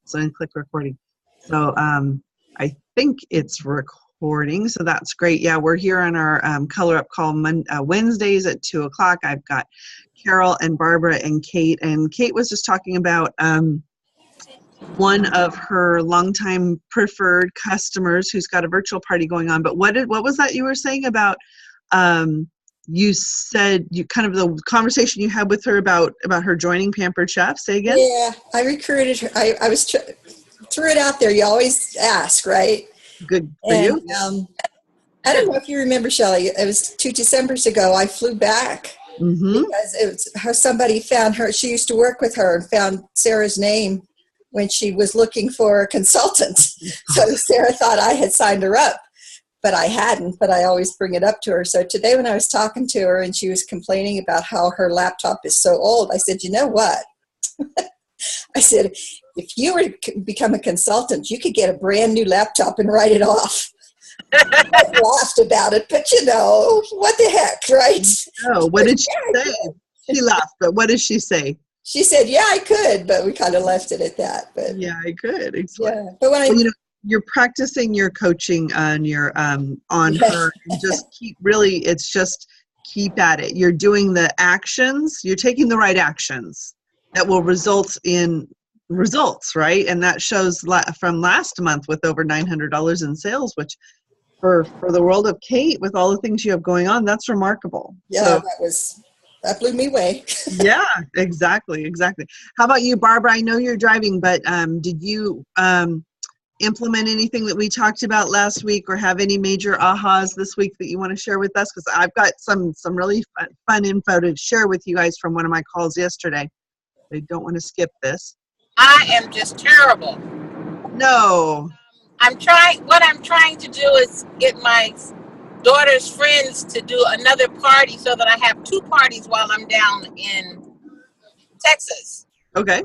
So then click recording. So I think it's recording. So that's great. Yeah, we're here on our Color Up Call Wednesdays at 2 o'clock. I've got Carol and Barbara and Kate. And Kate was just talking about one of her longtime preferred customers who's got a virtual party going on. But what was that you were saying about? You said you kind of the conversation you had with her about her joining Pampered Chef. Say again. Yeah, I recruited her. I was threw it out there. You always ask, right? Good for you. I don't know if you remember, Shelley. It was 2 Decembers ago. I flew back because it was how somebody found her. She used to work with her and found Sarah's name when she was looking for a consultant. So Sarah thought I had signed her up. But I hadn't, but I always bring it up to her. So today when I was talking to her and she was complaining about how her laptop is so old, I said, you know what? I said, if you were to become a consultant, you could get a brand new laptop and write it off. I laughed about it, but what the heck, right? Oh, what did she say? She laughed, but what did she say? She said, yeah, I could, but we kind of left it at that. But yeah, I could. Yeah, but when you're practicing your coaching on your on her, and just keep at it. You're doing the actions, you're taking the right actions that will result in results, right? And that shows from last month with over $900 in sales, which for the world of Kate, with all the things you have going on, that's remarkable. Yeah, that blew me away. Yeah, exactly. How about you, Barbara? I know you're driving, but did you implement anything that we talked about last week, or have any major ahas this week that you want to share with us? Because I've got some really fun info to share with you guys from one of my calls yesterday. I don't want to skip this. I am just terrible. No. What I'm trying to do is get my daughter's friends to do another party so that I have 2 parties while I'm down in Texas. Okay.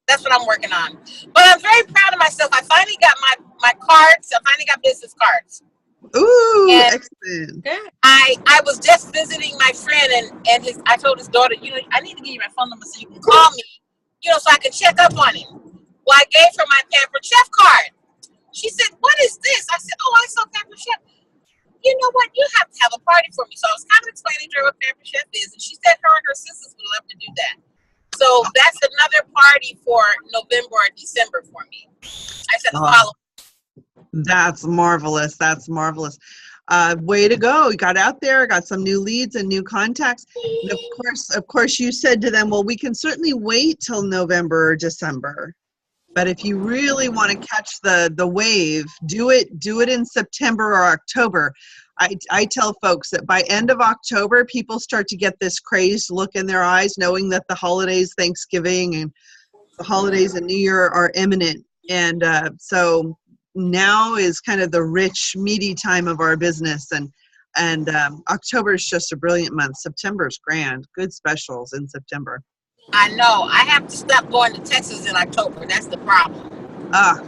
That's what I'm working on. But I'm very proud of myself. I finally got my cards. I finally got business cards. Ooh, and excellent. I was just visiting my friend and I told his daughter, I need to give you my phone number so you can call me, so I can check up on him. Well, I gave her my Pampered Chef card. She said, what is this? I said, I saw Pampered Chef. You know what? You have to have a party for me. So I was kind of explaining to her what Pampered Chef is. And she said her and her sisters would love to do that. So that's another party for November or December for me. I said, follow. That's marvelous. Way to go. You got out there, got some new leads and new contacts. And of course, you said to them, well, we can certainly wait till November or December. But if you really want to catch the wave, do it in September or October. I tell folks that by end of October, people start to get this crazed look in their eyes, knowing that the holidays, Thanksgiving and the holidays and New Year are imminent. And so now is kind of the rich, meaty time of our business. And October is just a brilliant month. September is grand. Good specials in September. I know. I have to stop going to Texas in October. That's the problem.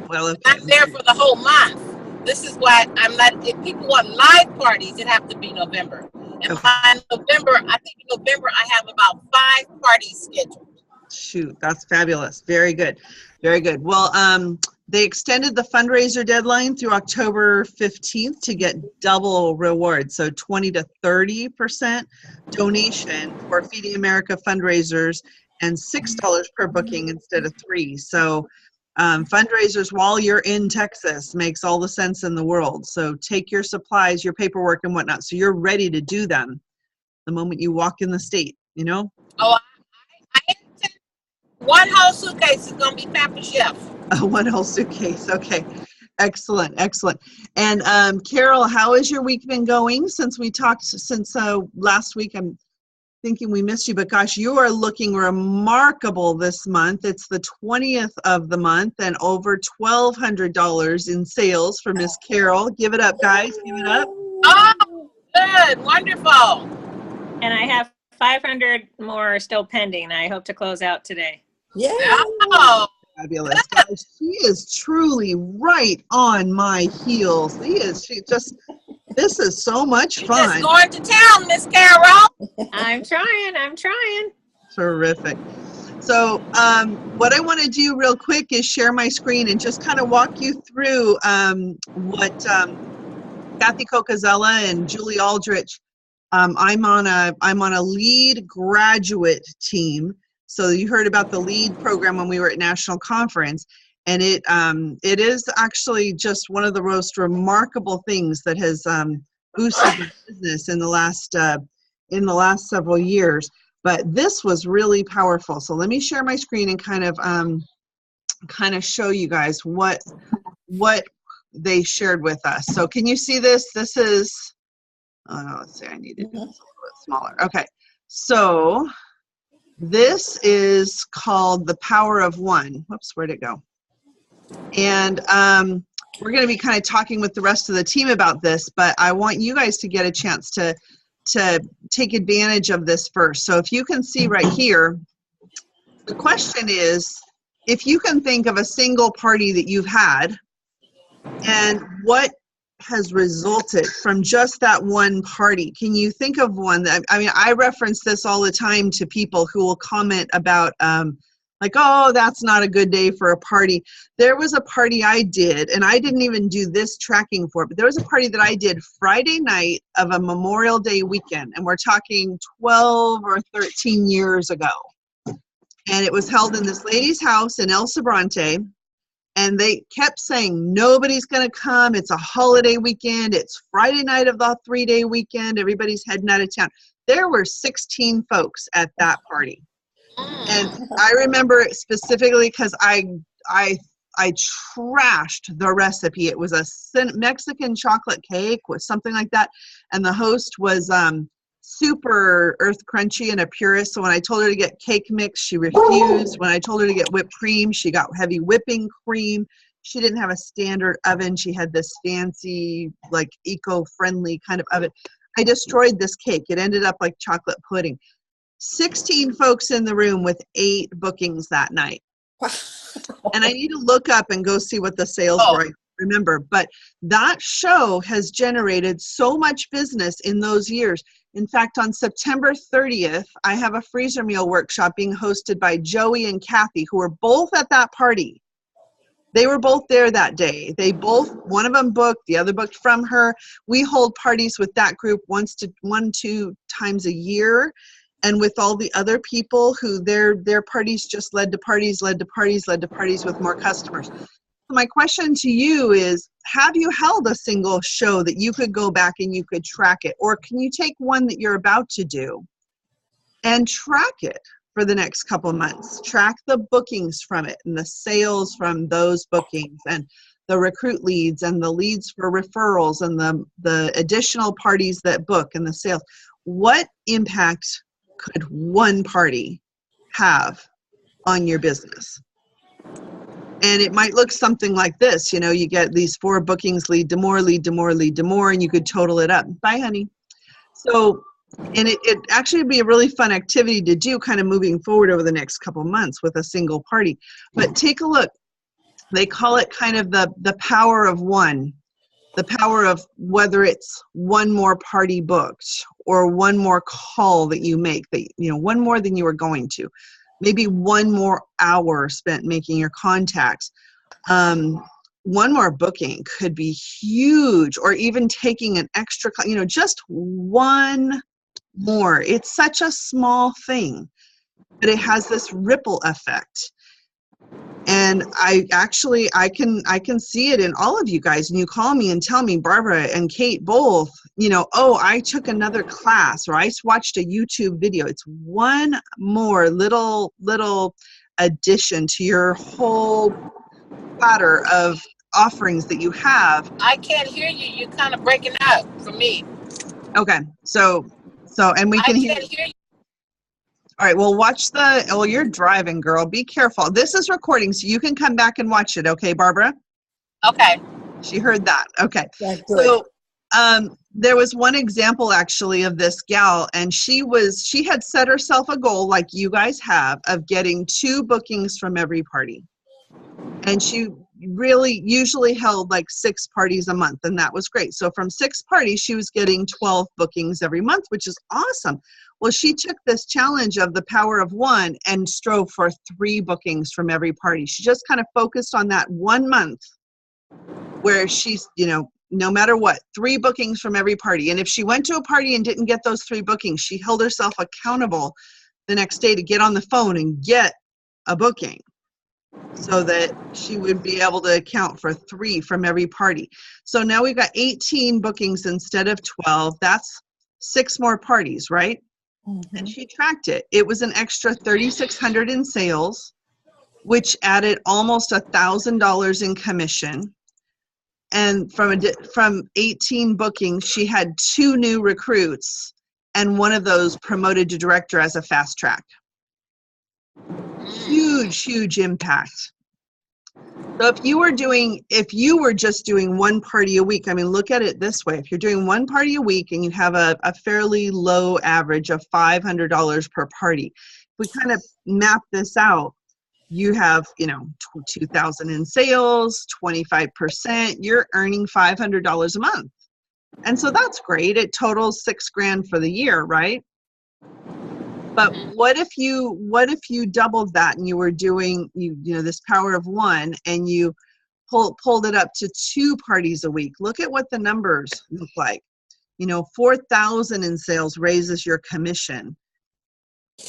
Well, okay. I'm there for the whole month. This is why I'm not. If people want live parties, it have to be November. And by November, I think in November I have about 5 parties scheduled. Shoot, that's fabulous. Very good. Well, they extended the fundraiser deadline through October 15th to get double rewards. So 20 to 30% donation for Feeding America fundraisers and $6 per booking instead of $3. So fundraisers while you're in Texas makes all the sense in the world. So take your supplies, your paperwork and whatnot, so you're ready to do them the moment you walk in the state, Oh, I one whole suitcase is going to be Pampered Chef. One whole suitcase. Okay. Excellent. And Carol, how has your week been going since we talked last week? I'm thinking we missed you, but gosh, you are looking remarkable this month. It's the 20th of the month and over $1,200 in sales for Miss Carol. Give it up, guys. Give it up. Oh, good. Wonderful. And I have 500 more still pending. I hope to close out today. Yeah. Oh. Fabulous. Guys, she is truly right on my heels. This is so much fun. Just going to town, Miss Carol. I'm trying. Terrific. So what I want to do real quick is share my screen and just kind of walk you through what Kathy Cocazella and Julie Aldrich. I'm on a LEAD graduate team. So you heard about the LEAD program when we were at National Conference, and it is actually just one of the most remarkable things that has boosted the business in the last several years. But this was really powerful. So let me share my screen and kind of show you guys what they shared with us. So can you see this? This is, oh no, let's see, I need it a little bit smaller. Okay, so this is called The Power of One. Whoops, where'd it go? And we're going to be kind of talking with the rest of the team about this, but I want you guys to get a chance to take advantage of this first. So if you can see right here, the question is, if you can think of a single party that you've had and what has resulted from just that one party. Can you think of one that, I mean, I reference this all the time to people who will comment about like, oh, that's not a good day for a party. There was a party I did, and I didn't even do this tracking for it, but there was a party that I did Friday night of a Memorial Day weekend, and we're talking 12 or 13 years ago. And it was held in this lady's house in El Sobrante, and they kept saying, nobody's going to come. It's a holiday weekend. It's Friday night of the 3-day weekend. Everybody's heading out of town. There were 16 folks at that party. And I remember it specifically because I trashed the recipe. It was a Mexican chocolate cake with something like that. And the host was super earth crunchy and a purist. So when I told her to get cake mix, she refused. When I told her to get whipped cream, she got heavy whipping cream. She didn't have a standard oven. She had this fancy, like eco-friendly kind of oven. I destroyed this cake. It ended up like chocolate pudding. 16 folks in the room with 8 bookings that night. And I need to look up and go see what the sales were. I remember, but that show has generated so much business in those years. In fact, on September 30th, I have a freezer meal workshop being hosted by Joey and Kathy, who were both at that party. They were both there that day. They both, one of them booked, the other booked from her. We hold parties with that group 1-2 times a year. And with all the other people who their parties just led to parties with more customers. So my question to you is, have you held a single show that you could go back and you could track it? Or can you take one that you're about to do and track it for the next couple of months? Track the bookings from it and the sales from those bookings and the recruit leads and the leads for referrals and the additional parties that book and the sales. What impact could one party have on your business? And it might look something like this. You know, you get these 4 bookings, lead to more, lead to more, lead to more, and you could total it up. Bye, honey. So, and it actually would be a really fun activity to do kind of moving forward over the next couple of months with a single party. But take a look. They call it kind of the power of one. The power of whether it's one more party booked or one more call that you make, that, you know, one more than you were going to, maybe one more hour spent making your contacts. One more booking could be huge, or even taking an extra, you know, just one more. It's such a small thing, but it has this ripple effect. And I can see it in all of you guys. And you call me and tell me, Barbara and Kate both, you know, oh, I took another class, or I watched a YouTube video. It's one more little addition to your whole platter of offerings that you have. I can't hear you. You're kind of breaking up for me. Okay. So, and we can hear you. All right, well, you're driving, girl. Be careful. This is recording, so you can come back and watch it, okay, Barbara? Okay. She heard that. Okay. Yeah, good. So there was one example, actually, of this gal, and she had set herself a goal, like you guys have, of getting 2 bookings from every party. And she really usually held like 6 parties a month, and that was great. So from 6 parties, she was getting 12 bookings every month, which is awesome. Well, she took this challenge of the power of 1 and strove for 3 bookings from every party. She just kind of focused on that 1 month where she's, no matter what, 3 bookings from every party. And if she went to a party and didn't get those 3 bookings, she held herself accountable the next day to get on the phone and get a booking, so that she would be able to account for 3 from every party. So now we've got 18 bookings instead of 12. That's 6 more parties, right? Mm-hmm. And she tracked it. It was an extra $3,600 in sales, which added almost $1,000 in commission. And from 18 bookings, she had 2 new recruits, and one of those promoted to director as a fast track. Huge impact. So if you were just doing 1 party a week, I mean, look at it this way. If you're doing 1 party a week and you have a fairly low average of $500 per party, if we kind of map this out, you have, $2,000 in sales, 25%, you're earning $500 a month. And so that's great. It totals $6,000 for the year, right? But what if you doubled that and you were doing this power of 1 and you pulled it up to 2 parties a week? Look at what the numbers look like. $4,000 in sales raises your commission.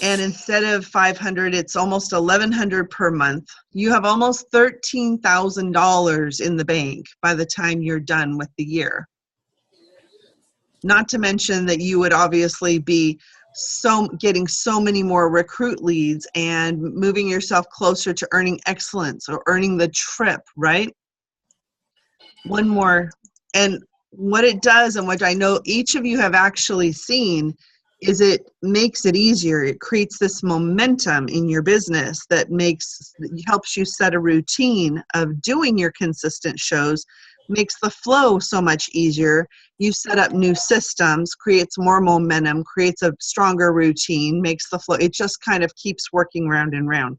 And instead of $500, it's almost $1,100 per month. You have almost $13,000 in the bank by the time you're done with the year. Not to mention that you would obviously be getting so many more recruit leads and moving yourself closer to earning excellence or earning the trip, right? One more. And what it does, and what I know each of you have actually seen, is it makes it easier. It creates this momentum in your business that helps you set a routine of doing your consistent shows, makes the flow so much easier. You set up new systems, creates more momentum, creates a stronger routine, makes the flow. It just kind of keeps working round and round.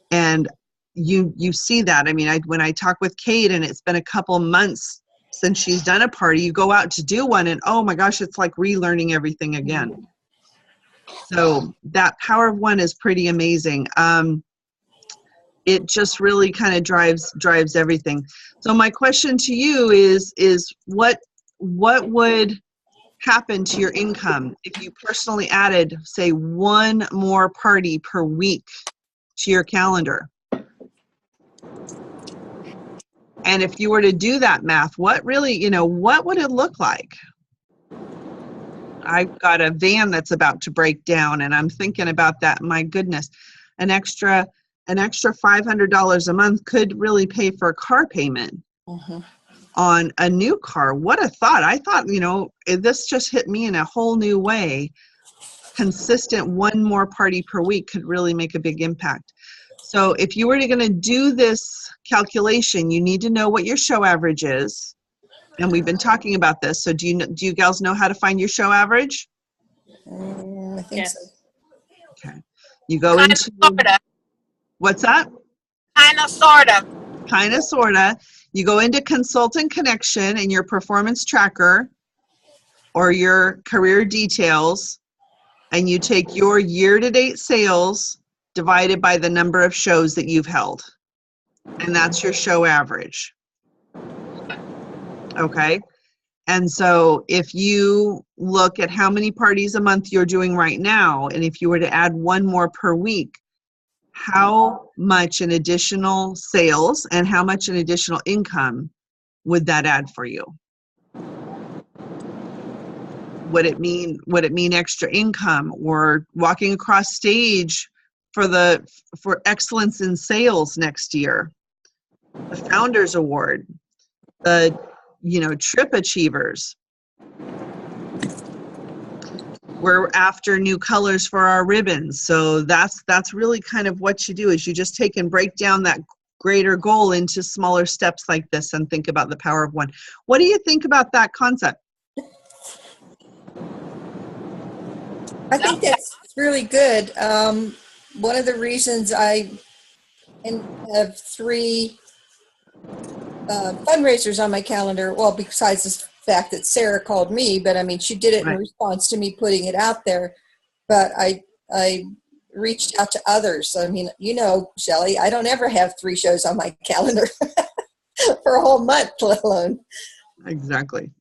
And you see that. I mean, when I talk with Kate and it's been a couple months since she's done a party, you go out to do one and oh my gosh, it's like relearning everything again. So that power of 1 is pretty amazing. It just really kind of drives everything. So my question to you is what would happen to your income if you personally added, say, 1 more party per week to your calendar? And if you were to do that math, what would it look like? I've got a van that's about to break down and I'm thinking about that. My goodness, an extra $500 a month could really pay for a car payment on a new car. What a thought. I thought, this just hit me in a whole new way. Consistent 1 more party per week could really make a big impact. So if you were going to do this calculation, you need to know what your show average is. And we've been talking about this. So do you gals know how to find your show average? I think so. Okay. You go into... Sorta. What's that? Kind of, sorta. You go into Consultant Connection and your performance tracker or your career details, and you take your year-to-date sales divided by the number of shows that you've held. And that's your show average. Okay? And so if you look at how many parties a month you're doing right now, and if you were to add 1 more per week, how much in additional sales and how much in additional income would that add for you? Would it mean extra income or walking across stage for excellence in sales next year? The Founders Award, the Trip Achievers. We're after new colors for our ribbons. So that's really kind of what you do, is you just take and break down that greater goal into smaller steps like this and think about the power of 1. What do you think about that concept? I think that's really good. One of the reasons I have 3 fundraisers on my calendar. Well, besides the fact that Sarah called me, but I mean, she did it in Right. response to me putting it out there. But I reached out to others. I mean, you know, Shelley, I don't ever have 3 shows on my calendar for a whole month, let alone. Exactly.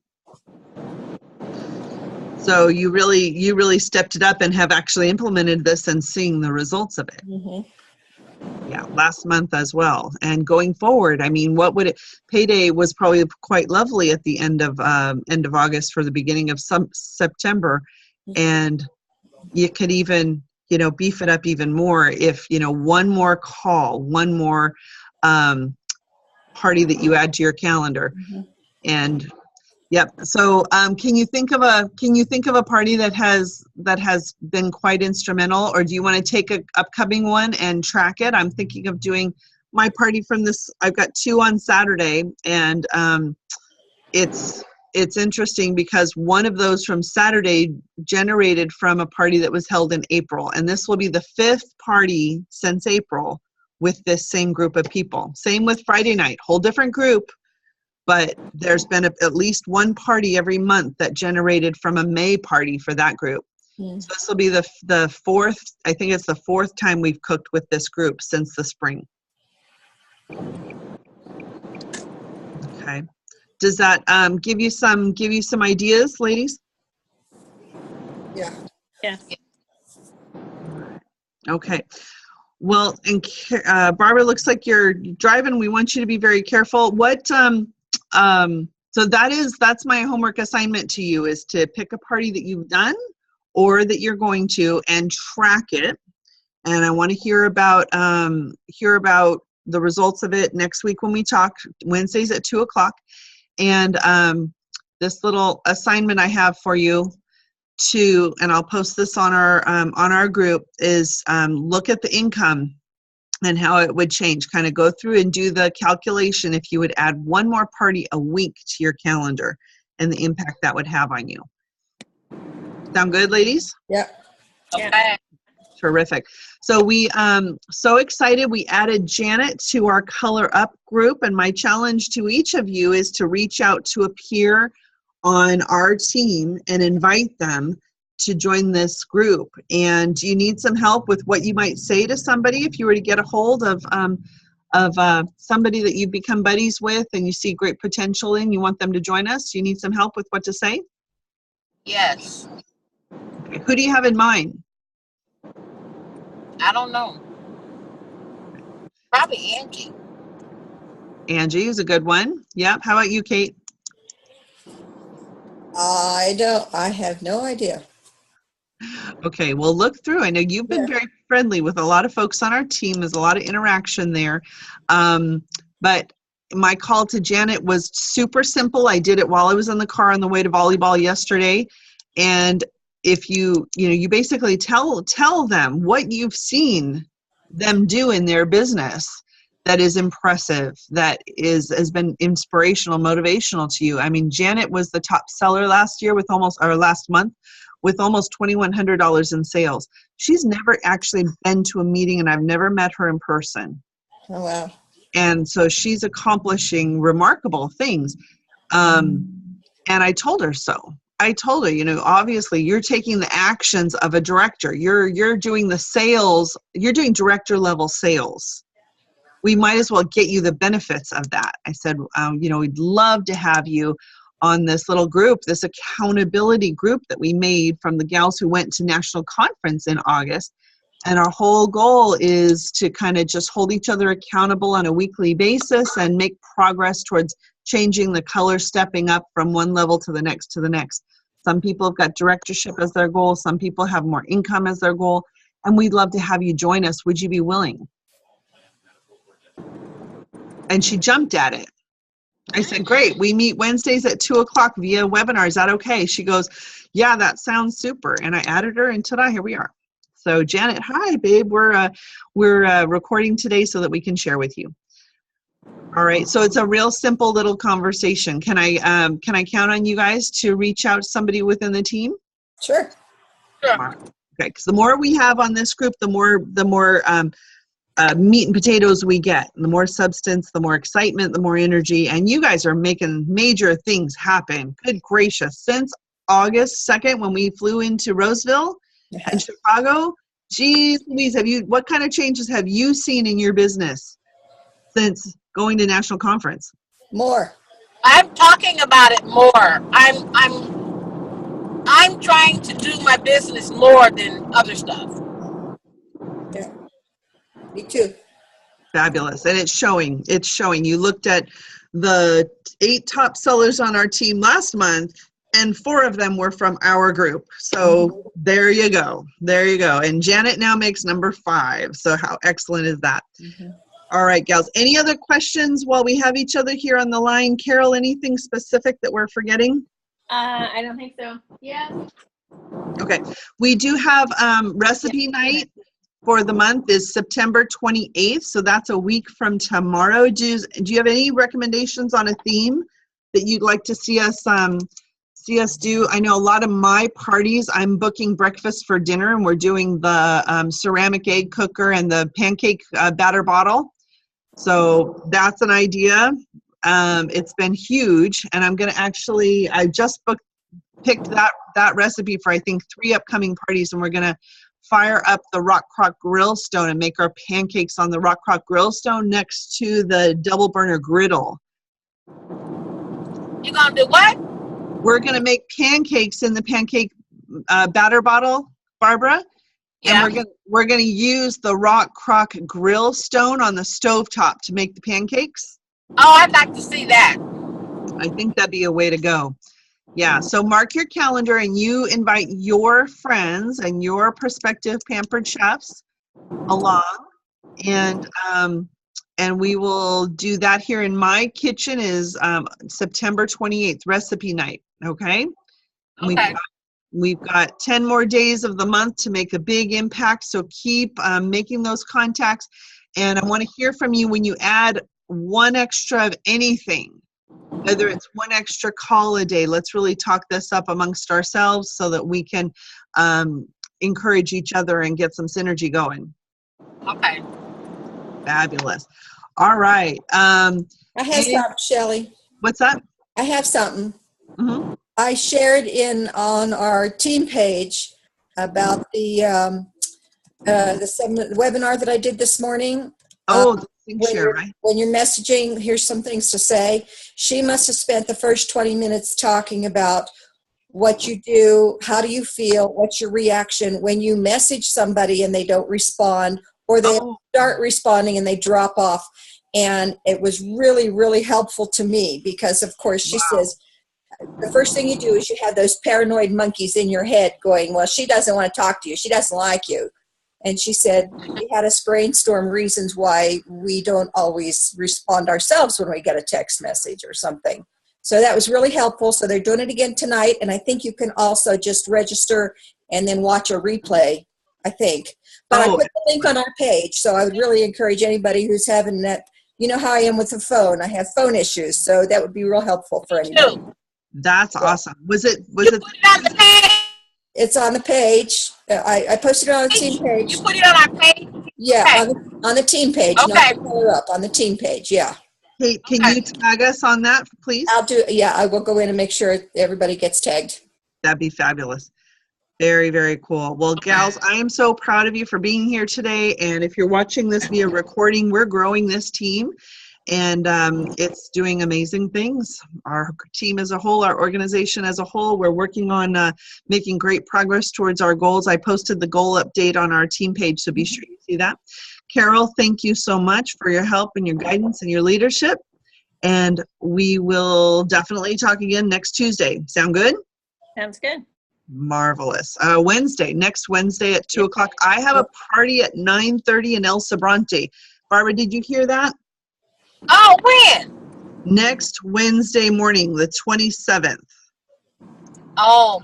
So you really stepped it up and have actually implemented this and seeing the results of it. Mm-hmm. Yeah, last month as well. And going forward, I mean, payday was probably quite lovely at the end of August for the beginning of some September. And you could even, beef it up even more if, one more call, one more party that you add to your calendar. Mm-hmm. And yep. So can you think of a party that has been quite instrumental, or do you want to take a upcoming one and track it? I'm thinking of doing my party from this. I've got 2 on Saturday, and it's interesting because one of those from Saturday generated from a party that was held in April, and this will be the 5th party since April with this same group of people. Same with Friday night, whole different group. But there's been at least one party every month that generated from a May party for that group. So this will be the 4th, I think it's the 4th time we've cooked with this group since the spring. Okay. Does that give you some ideas, ladies? Yeah. Yes. Okay. Well, and Barbara, looks like you're driving. We want you to be very careful. So that's my homework assignment to you, is to pick a party that you've done or that you're going to and track it. And I want to hear about the results of it next week when we talk, Wednesdays at 2:00. And this little assignment I have for you and I'll post this on our group, is look at the income and how it would change. Kind of go through and do the calculation if you would add one more party a week to your calendar and the impact that would have on you. Sound good, ladies? Yeah. Okay. Terrific. So we so excited we added Janet to our Color Up group, and my challenge to each of you is to reach out to a peer on our team and invite them to join this group. And you need some help with what you might say to somebody if you were to get a hold of somebody that you've become buddies with and you see great potential in, you want them to join us. You need some help with what to say? Yes. Okay. Who do you have in mind? I don't know. Probably Angie. Angie is a good one. Yep. How about you, Kate? I have no idea. Okay, well, look through. I know you've been very friendly with a lot of folks on our team. There's a lot of interaction there. But my call to Janet was super simple. I did it while I was in the car on the way to volleyball yesterday. And if you basically tell them what you've seen them do in their business that is impressive, that has been inspirational, motivational to you. I mean, Janet was the top seller last month with almost $2,100 in sales. She's never actually been to a meeting, and I've never met her in person. Oh, wow. And so she's accomplishing remarkable things. And I told her so. I told her, obviously you're taking the actions of a director. You're doing the sales. You're doing director level sales. We might as well get you the benefits of that. I said, we'd love to have you on this little group, this accountability group that we made from the gals who went to national conference in August. And our whole goal is to kind of just hold each other accountable on a weekly basis and make progress towards changing the color, stepping up from one level to the next to the next. Some people have got directorship as their goal. Some people have more income as their goal. And we'd love to have you join us. Would you be willing? And she jumped at it. I said, great. We meet Wednesdays at 2:00 via webinar. Is that okay? She goes, yeah, that sounds super. And I added her, and ta-da, here we are. So Janet, hi, babe. We're recording today so that we can share with you. All right. So it's a real simple little conversation. Can I count on you guys to reach out to somebody within the team? Sure. Sure. Okay. Because the more we have on this group, the more meat and potatoes we get. The more substance, the more excitement, the more energy. And you guys are making major things happen. Good gracious. Since August 2nd, when we flew into Roseville and Chicago, geez Louise, what kind of changes have you seen in your business since going to national conference? More. I'm talking about it more. I'm trying to do my business more than other stuff. Yeah. Me too. Fabulous. And it's showing. It's showing. You looked at the 8 top sellers on our team last month, and 4 of them were from our group. So there you go. There you go. And Janet now makes number 5. So how excellent is that? Mm-hmm. All right, gals. Any other questions while we have each other here on the line? Carol, anything specific that we're forgetting? I don't think so. Yeah. Okay. We do have recipe night for the month is September 28th. So that's a week from tomorrow. Do you have any recommendations on a theme that you'd like to see us do? I know a lot of my parties, I'm booking breakfast for dinner, and we're doing the ceramic egg cooker and the pancake batter bottle. So that's an idea. It's been huge, and I'm going to I just picked that recipe for I think 3 upcoming parties, and we're going to fire up the Rock Crock Grill Stone and make our pancakes on the Rock Crock Grill Stone next to the double burner griddle. You gonna do what? We're going to make pancakes in the pancake batter bottle, Barbara. Yeah. And we're going to use the Rock Crock Grill Stone on the stovetop to make the pancakes. Oh, I'd like to see that. I think that'd be a way to go. Yeah, so mark your calendar and you invite your friends and your prospective pampered chefs along, and we will do that here in my kitchen is September 28th, recipe night, okay? Okay. We've got 10 more days of the month to make a big impact, so keep making those contacts, and I want to hear from you when you add 1 extra of anything. Whether it's 1 extra call a day, let's really talk this up amongst ourselves so that we can encourage each other and get some synergy going. Okay. Fabulous. All right. I have something, Shelley. What's that? I have something. Mm-hmm. I shared on our team page about the webinar that I did this morning. Oh, share, right? When you're messaging, here's some things to say. She must have spent the first 20 minutes talking about what you do, how do you feel, what's your reaction when you message somebody and they don't respond, or they start responding and they drop off. And it was really, really helpful to me because, of course, she says, the first thing you do is you have those paranoid monkeys in your head going, well, she doesn't want to talk to you. She doesn't like you. And she said, we had us brainstorm reasons why we don't always respond ourselves when we get a text message or something. So that was really helpful. So they're doing it again tonight. And I think you can also just register and then watch a replay, I think. But I put the link on our page. So I would really encourage anybody who's having that. You know how I am with the phone. I have phone issues. So that would be real helpful for anybody. That's awesome. Was it? Put it on the page. It's on the page. I posted it on the team page. You put it on our page? Yeah, Okay. on the team page. Okay. Not pull her up on the team page. Yeah. Hey, can you tag us on that, please? I'll do. Yeah, I will go in and make sure everybody gets tagged. That'd be fabulous. Very, very cool. Well, gals, I am so proud of you for being here today. And if you're watching this via recording, we're growing this team. And it's doing amazing things. Our team as a whole, our organization as a whole, we're working on making great progress towards our goals. I posted the goal update on our team page, so be sure you see that. Carol, thank you so much for your help and your guidance and your leadership. And we will definitely talk again next Tuesday. Sound good? Sounds good. Marvelous. Next Wednesday at 2 o'clock. I have a party at 9:30 in El Sobrante. Barbara, did you hear that? Oh, when? Next Wednesday morning, the 27th. Oh,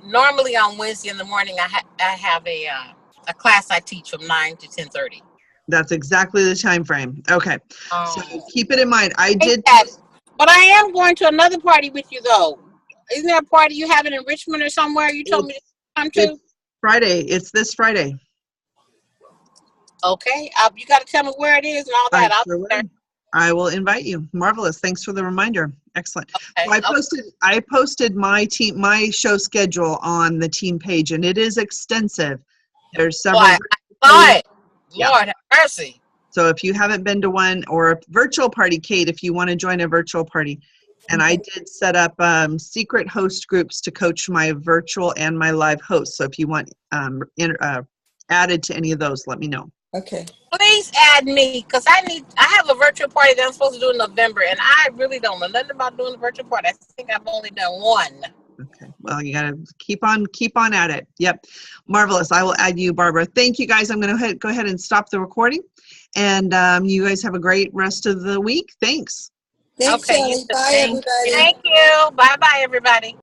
normally on Wednesday in the morning, I have a class I teach from 9 to 10:30. That's exactly the time frame. Okay. So keep it in mind. I did. But I am going to another party with you, though. Isn't there a party you have in Richmond or somewhere you told me to come to? Friday. It's this Friday. Okay. You got to tell me where it is and all that. I I'll sure be there. will. I will invite you. Marvelous. Thanks for the reminder. Excellent. Okay. So I posted my show schedule on the team page, and it is extensive. There's several. Boy, I saw it. Yeah. Lord have mercy. So if you haven't been to one, or a virtual party, Kate, if you want to join a virtual party. And I did set up secret host groups to coach my virtual and my live hosts. So if you want added to any of those, let me know. Okay. Please add me, because I have a virtual party that I'm supposed to do in November, and I really don't know nothing about doing a virtual party. I think I've only done one. Okay. Well, you got to keep on at it. Yep. Marvelous. I will add you, Barbara. Thank you, guys. I'm going to go ahead and stop the recording. And you guys have a great rest of the week. Thanks. Thanks, Okay, Shelley. Bye, everybody. Thank you. Bye-bye, everybody.